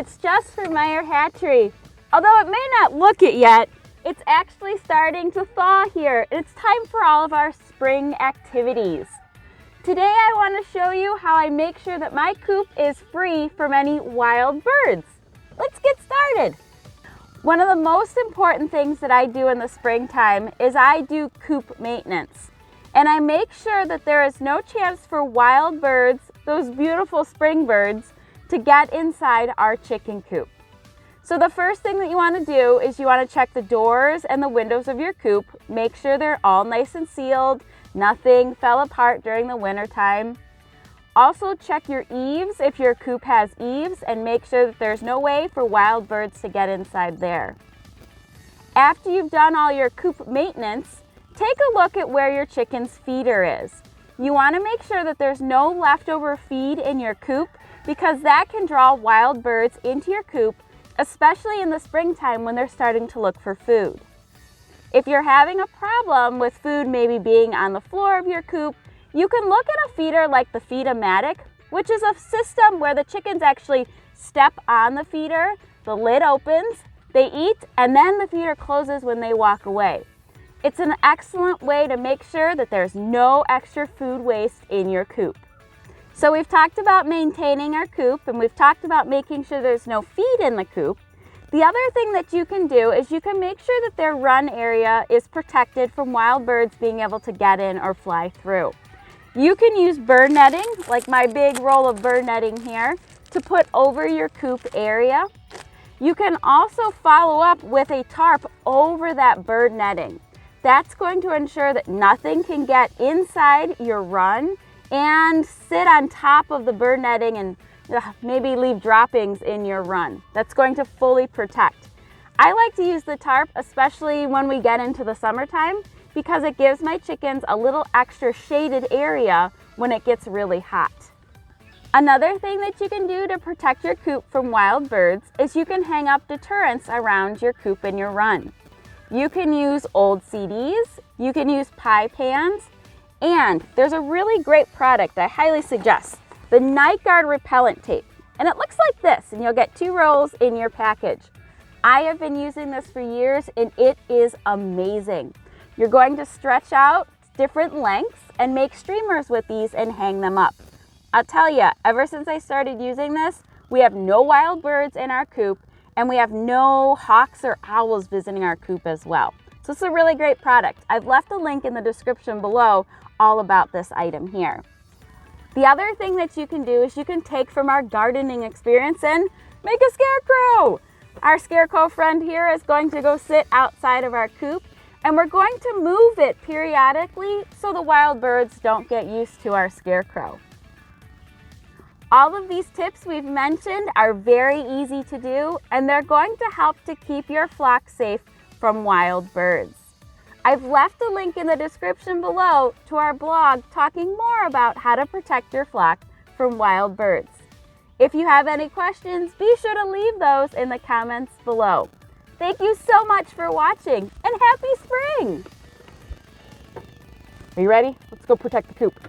it's Jess from Meyer Hatchery. Although it may not look it yet, it's actually starting to thaw here. It's time for all of our spring activities. Today I want to show you how I make sure that my coop is free from any wild birds. Let's get started. One of the most important things that I do in the springtime is I do coop maintenance. And I make sure that there is no chance for wild birds, those beautiful spring birds, to get inside our chicken coop. So the first thing that you want to do is you want to check the doors and the windows of your coop. Make sure they're all nice and sealed. Nothing fell apart during the winter time. Also check your eaves if your coop has eaves and make sure that there's no way for wild birds to get inside there. After you've done all your coop maintenance, take a look at where your chicken's feeder is. You want to make sure that there's no leftover feed in your coop because that can draw wild birds into your coop, especially in the springtime when they're starting to look for food. If you're having a problem with food maybe being on the floor of your coop, you can look at a feeder like the Feed-O-Matic, which is a system where the chickens actually step on the feeder, the lid opens, they eat, and then the feeder closes when they walk away. It's an excellent way to make sure that there's no extra food waste in your coop. So we've talked about maintaining our coop and we've talked about making sure there's no feed in the coop. The other thing that you can do is you can make sure that their run area is protected from wild birds being able to get in or fly through. You can use bird netting, like my big roll of bird netting here, to put over your coop area. You can also follow up with a tarp over that bird netting. That's going to ensure that nothing can get inside your run and sit on top of the bird netting and maybe leave droppings in your run. That's going to fully protect. I like to use the tarp, especially when we get into the summertime, because it gives my chickens a little extra shaded area when it gets really hot. Another thing that you can do to protect your coop from wild birds is you can hang up deterrents around your coop and your run. You can use old CDs, you can use pie pans, and there's a really great product I highly suggest, the Night Guard repellent tape. And it looks like this, and you'll get 2 rolls in your package. I have been using this for years, and it is amazing. You're going to stretch out different lengths and make streamers with these and hang them up. I'll tell you, ever since I started using this, we have no wild birds in our coop, and we have no hawks or owls visiting our coop as well. So it's a really great product. I've left a link in the description below all about this item here. The other thing that you can do is you can take from our gardening experience and make a scarecrow. Our scarecrow friend here is going to go sit outside of our coop, and we're going to move it periodically so the wild birds don't get used to our scarecrow. All of these tips we've mentioned are very easy to do, and they're going to help to keep your flock safe from wild birds. I've left a link in the description below to our blog talking more about how to protect your flock from wild birds. If you have any questions, be sure to leave those in the comments below. Thank you so much for watching, and happy spring! Are you ready? Let's go protect the coop.